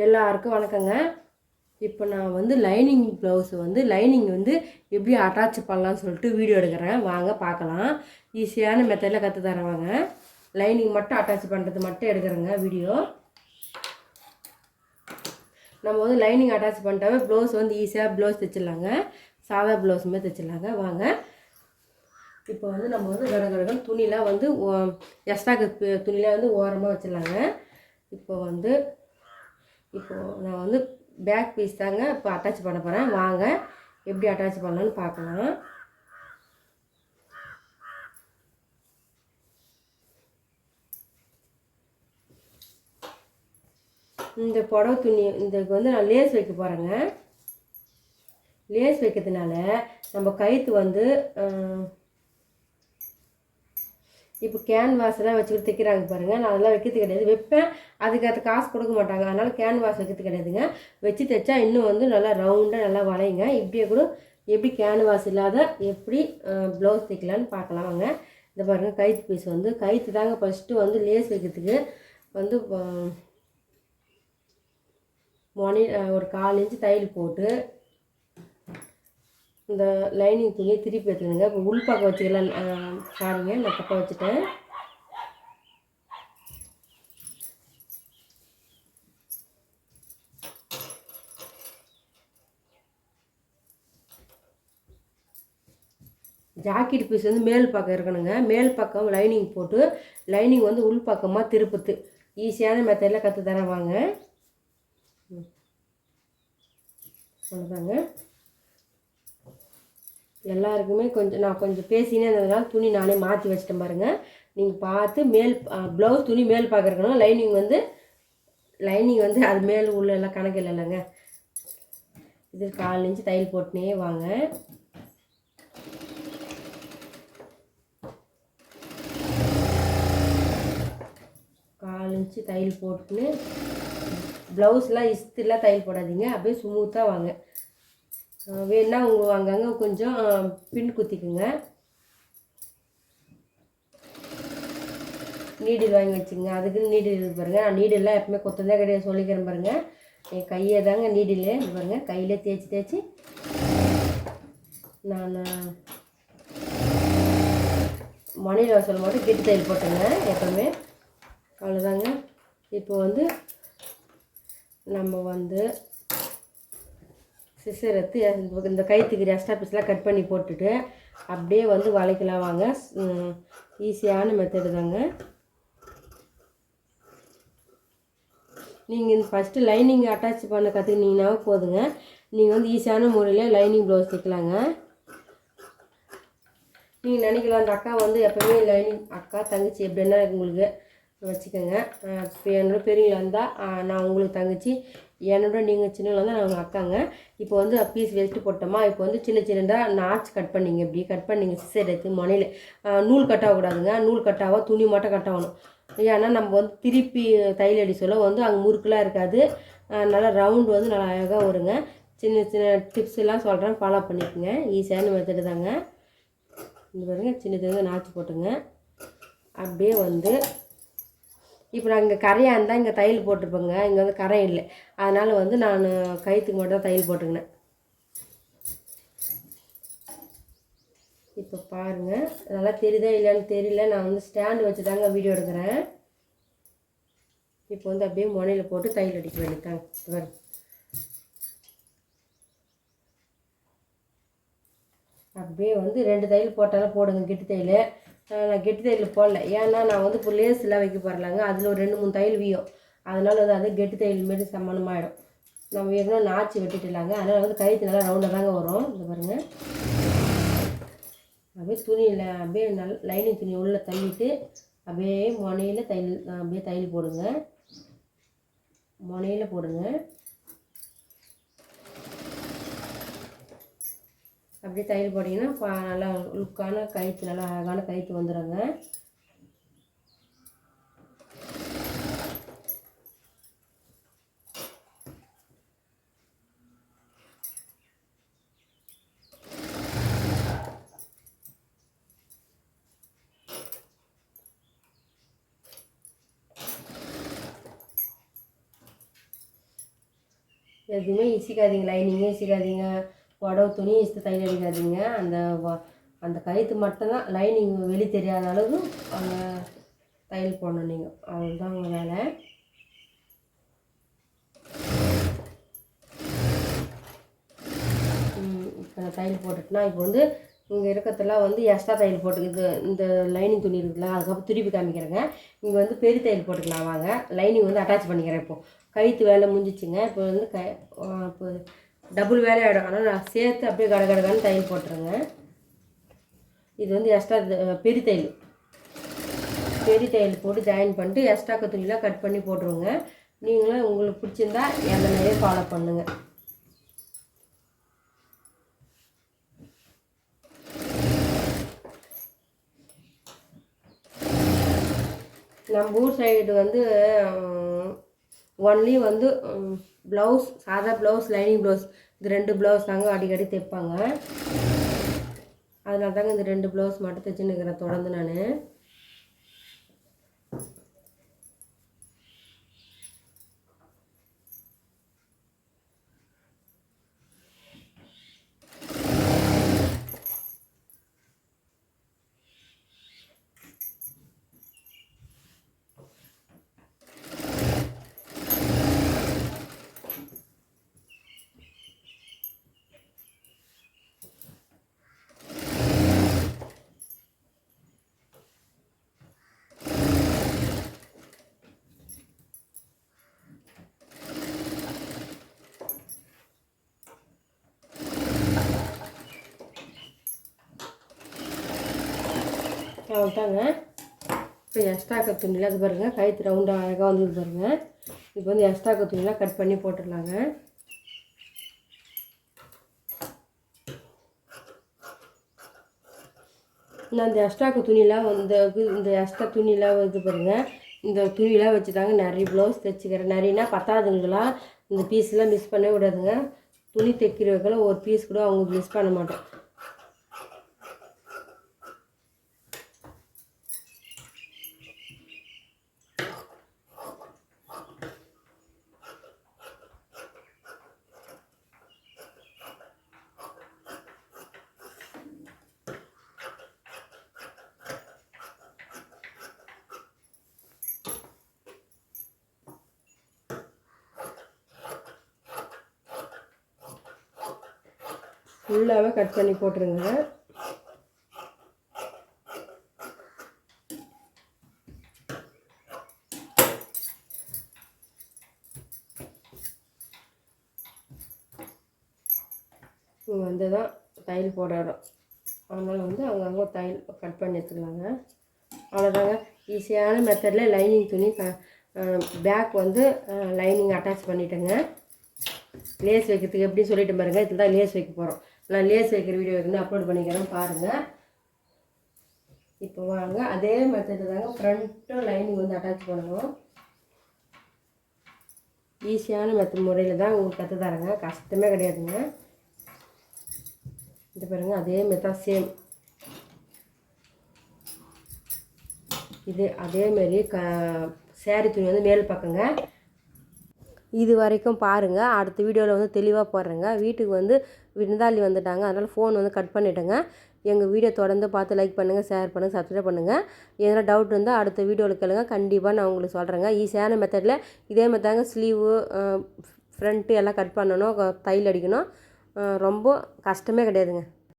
எல்லாருக்கும் வணக்கங்க. இப்போ நான் வந்து லைனிங் ப்ளவுஸ் வந்து லைனிங் வந்து எப்படி அட்டாச் பண்ணலான்னு சொல்லிட்டு வீடியோ எடுக்கிறேன். வாங்க பார்க்கலாம். ஈஸியான மெத்தடில் கற்று தரேன் வாங்க. லைனிங் மட்டும் அட்டாச் பண்ணுறது மட்டும் எடுக்கிறேங்க வீடியோ. நம்ம வந்து லைனிங் அட்டாச் பண்ணிட்டாவே ப்ளவுஸ் வந்து ஈஸியாக ப்ளவுஸ் தைச்சிடலாங்க. சாதா ப்ளவுஸுமே தைச்சிடலாங்க. வாங்க இப்போ வந்து நம்ம வந்து கடகடகம் துணிலாம் வந்து எக்ஸ்ட்ரா துணிலாம் வந்து ஓரமாக வச்சிடலாங்க. இப்போது நான் வந்து பேக் பீஸ் தாங்க இப்போ அட்டாச் பண்ண போகிறேன். வாங்க எப்படி அட்டாச் பண்ணலான்னு பார்க்கலாம். இந்த புடவை துணி இதுக்கு வந்து நான் லேஸ் வைக்க போகிறேங்க. லேஸ் வைக்கிறதுனால நம்ம கயிற்று வந்து இப்போ கேன்வாஸ்லாம் வச்சுக்கிட்டு தைக்கிறாங்க பாருங்கள். நான் அதெல்லாம் வைக்கிறது கிடையாது. வைப்பேன், அதுக்கு காசு கொடுக்க மாட்டாங்க. அதனால் கேன்வாஸ் வைக்கிறது கிடையாதுங்க. வச்சு தைச்சா இன்னும் வந்து நல்லா ரவுண்டாக நல்லா வளையுங்க. இப்படியே கூட எப்படி கேன்வாஸ் இல்லாத எப்படி ப்ளவுஸ் தைக்கலான்னு பார்க்கலாம் வாங்க. இந்த பாருங்கள் கயிற்று பீஸ் வந்து கயிற்று தாங்க ஃபஸ்ட்டு வந்து லேஸ் வைக்கிறதுக்கு வந்து ஒரு 1/4 இன்ச்சு தையல் போட்டு இந்த லைனிங் துணியை திருப்பி எடுத்துக்கணுங்க. இப்போ உள்பக்கம் வச்சுக்கலாம். சாரிங்க, நான் பக்கம் வச்சுட்டேன். ஜாக்கெட் பீஸ் வந்து மேல் பக்கம் இருக்கணுங்க. மேல் பக்கம் லைனிங் போட்டு லைனிங் வந்து உள் பக்கமாக திருப்பத்து ஈஸியான மெத்தடில் கற்று தரேன் வாங்க. அவ்வளோதாங்க. எல்லாருக்குமே நான் கொஞ்சம் பேசினே இருந்ததுனால துணி நானே மாற்றி வச்சிட்டேன் பாருங்கள். நீங்கள் பார்த்து மேல் ப்ளவுஸ் துணி மேல் பார்க்குறக்கணும். லைனிங் வந்து அது மேல் உள்ள எல்லாம் கணக்கு இல்லைங்க. இது 1/4 இன்ச்சு தையல் போட்டுனே வாங்க. இன்ச்சு தையல் போட்டுன்னு ப்ளவுஸ்லாம் இஸ்திலாம் தையல் போடாதீங்க. அப்படியே ஸ்மூத்தாக வாங்க. வேணா அங்கங்கே கொஞ்சம் பின் குத்திக்குங்க. நீடில் வாங்கி வச்சுங்க. அதுக்குன்னு நீடில் இருக்கு பாருங்கள். நான் நீடில்லாம் எப்பவுமே கொத்ததே கிடையாது, சொல்லிக்கிறேன் பாருங்கள். என் கையை தாங்க நீடில் பாருங்கள். கையில் தேய்ச்சி நான் மணியில் வசல் மட்டும் கெட்டி தையல் போட்டுங்க எப்பவுமே. அவ்வளோதாங்க. இப்போ வந்து நம்ம வந்து சிசர் எடுத்து இந்த கயிற்றுக்கு எக்ஸ்ட்ரா பீஸ்லாம் கட் பண்ணி போட்டுட்டு அப்படியே வந்து வளைக்கலாம் வாங்க. ஈஸியான மெத்தடு தாங்க. நீங்கள் ஃபஸ்ட்டு லைனிங் அட்டாச் பண்ண கற்றுக்கினீங்கன்னா போதுங்க. நீங்கள் வந்து ஈஸியான முறையில் லைனிங் ப்ளவுஸ் தைக்கலாங்க. நீங்கள் நினைக்கலாம் அந்த அக்கா வந்து எப்போவுமே லைனிங் அக்கா தங்கச்சி எப்படின்னா உங்களுக்கு வச்சுக்கோங்க. இப்போ என்னோட பெரியவங்களா இருந்தால் நான் உங்களுக்கு தங்கச்சி, என்னோட நீங்கள் சின்னவங்களா இருந்தால் நான் உங்கள் அக்காங்க. இப்போ வந்து பீஸ் வெஸ்ட்டு போட்டோமா, இப்போ வந்து சின்னதாக நாச் கட் பண்ணிங்க. இப்படி கட் பண்ணிங்க சிசர் எடுத்து முனையில். நூல் கட் ஆகக்கூடாதுங்க. நூல் கட் ஆக துணி மட்டும் கட் ஆகணும். ஏன்னா நம்ம வந்து திருப்பி தையல் அடி சொல்ல வந்து அங்கே முறுக்கெலாம் இருக்காது. நல்லா ரவுண்டு வந்து நல்லா அழகாக வருங்க. சின்ன டிப்ஸ் எல்லாம் சொல்கிறேன், ஃபாலோ பண்ணிக்கோங்க. ஈஸியான மெத்தடு தாங்க. இந்த பாருங்க சின்னதாக நாச்சு போட்டுங்க. அப்படியே வந்து இப்போ நான் இங்கே கரையாக இருந்தால் இங்கே தையல் போட்டிருப்பேங்க. இங்கே வந்து கரை இல்லை, அதனால் வந்து நான் கயிற்றுக்கு மட்டும் தான் தையல் போட்டுக்கினேன். இப்போ பாருங்கள், நல்லா தெரியுதா இல்லைன்னு தெரியல. நான் வந்து ஸ்டாண்டு வச்சு தாங்க வீடியோ எடுக்கிறேன். இப்போ வந்து அப்படியே முனையில் போட்டு தையல் அடிக்க வேண்டியதாங்க. வரும் அப்படியே வந்து 2 தையல் போட்டாலும் போடுங்க. கெட்டி தையல் நான் கெட்டி தையல் போடல. ஏன்னா நான் வந்து இப்போ லேஸ்லாம் வைக்க போடலாங்க. அதில் ஒரு 2-3 தையல் வீயும். அதனால் வந்து அது கெட்டி தையல் மாரி சம்மந்தமாகிடும். நம்ம ஏற்கனவே நாச்சு வெட்டிட்டுலாங்க. அதனால் வந்து கயிற்று நல்லா ரவுண்டாக தாங்க வரும். இந்த பாருங்கள், அப்படியே துணியில் அப்படியே லைனிங் துணி உள்ளே தள்ளிட்டு அப்படியே முனையில் அப்படியே தையல் போடுங்க. முனையில் போடுங்க. அப்படியே தையல் போட்டிங்கன்னா நல்லா லுக்கான கயிற்று, நல்லா அழகான கயிற்று வந்துடுங்க. எதுவுமே இசிக்காதீங்க, லைனிங்கே இசிக்காதீங்க, புடவை துணி இசித்து தையல் அடிக்காதீங்க. அந்த கயிற்று மட்டும்தான் லைனிங் வெளி தெரியாத அளவு அந்த தையல் போடணும் நீங்கள். அவ்வளோதான் உங்கள் வேலை. இப்போ நான் தையல் போட்டுட்டுனா இப்போ வந்து இங்கே இருக்கிறதெல்லாம் வந்து எக்ஸ்ட்ரா தையல் போட்டுக்குது. இந்த லைனிங் துணி இருக்குல்ல, அதுக்கப்புறம் திருப்பி காமிக்கிறேங்க. இங்கே வந்து பெரிய தையல் போட்டுக்கலாம் வாங்க. லைனிங் வந்து அட்டாச் பண்ணிக்கிறேன். இப்போது கயிற்று வேலை முடிஞ்சிச்சுங்க. இப்போ வந்து இப்போ டபுள் வேலை ஆகிடும். ஆனால் நான் சேர்த்து அப்படியே கடகடகான்னு தையல் போட்டுருங்க. இது வந்து எக்ஸ்ட்ரா பெரிய தையல் போட்டு ஜாயின் பண்ணிட்டு எக்ஸ்ட்ராக்க துணியெலாம் கட் பண்ணி போட்டுருவோங்க. நீங்களும் உங்களுக்கு பிடிச்சிருந்தா எதனாலே ஃபாலோ பண்ணுங்கள். நம்ம ஊர் சைடு வந்து ஒன்லி வந்து ப்ளவுஸ், சாதா ப்ளவுஸ், லைனிங் ப்ளவுஸ், இது 2 ப்ளவுஸ் தாங்க அடிக்கடி தைப்பாங்க. அதனால தாங்க இந்த 2 ப்ளவுஸ் மட்டும் தைச்சுன்னு இருக்கிறேன் தொடர்ந்து நான். அவ்வளோதாங்க. இப்போ எக்ஸ்ட்ரா துணியில் அது பாருங்கள், கயிற்று ரவுண்டாக அழகாக வந்து பாருங்கள். இப்போ வந்து எக்ஸ்ட்ரா துணியெலாம் கட் பண்ணி போட்டுடலாங்க. நான் இந்த எக்ஸ்ட்ரா துணியெலாம் இந்த எக்ஸ்ட்ரா துணியெலாம் இது பாருங்கள், இந்த துணியெலாம் வச்சு தாங்க நிறைய ப்ளவுஸ் தைச்சிக்கிறேன். நிறையனா பத்தாதுங்களா, இந்த பீஸ்லாம் மிஸ் பண்ணவே விடாதுங்க. துணி தைக்கிறவங்களாம் ஒரு பீஸ் கூட அவங்க மிஸ் பண்ண மாட்டோம். ஃபுல்லாகவே கட் பண்ணி போட்டுருங்க. இங்கே வந்து தான் தையல் போட இடம், அதனால் வந்து அங்கங்கே தையல் கட் பண்ணி எடுத்துக்கலாங்க. அவ்வளோதாங்க, ஈஸியான மெத்தடில் லைனிங் துணி பேக் வந்து லைனிங் அட்டாச் பண்ணிட்டேங்க. லேஸ் வைக்கிறதுக்கு எப்படி சொல்லிட்டு பாருங்கள். இதில் தான் லேஸ் வைக்க போகிறோம். நான் லேஸ் வைக்கிற வீடியோ வந்து அப்லோட் பண்ணிக்கிறேன் பாருங்கள். இப்போ வாங்க, அதே மெத்தடு தாங்க ஃப்ரண்ட்டும் லைனிங் வந்து அட்டாச் பண்ணணும். ஈஸியான முறையில் தான் உங்களுக்கு கற்று தரேங்க, கஷ்டமே கிடையாதுங்க. இது பாருங்கள், அதே மெத்தட் சேம். இது அதேமாரி சேரீ துணி வந்து மேல் பக்கங்க. இது வரைக்கும் பாருங்கள். அடுத்த வீடியோவில் வந்து தெளிவாக போடுறேங்க. வீட்டுக்கு வந்து விருந்தாளி வந்துட்டாங்க, அதனால் ஃபோன் வந்து கட் பண்ணிவிட்டேங்க. எங்கள் வீடியோ தொடர்ந்து பார்த்து லைக் பண்ணுங்கள், ஷேர் பண்ணுங்கள், சப்ஸ்கிரைப் பண்ணுங்கள். எதனா டவுட் இருந்தால் அடுத்த வீடியோவில் கேளுங்க, கண்டிப்பாக நான் உங்களுக்கு சொல்கிறேங்க. ஈஸியான மெத்தடில் இதே மாதிரி தாங்க ஸ்லீவு ஃப்ரண்ட்டு எல்லாம் கட் பண்ணணும், தையல் அடிக்கணும். ரொம்ப கஷ்டமே கிடையாதுங்க.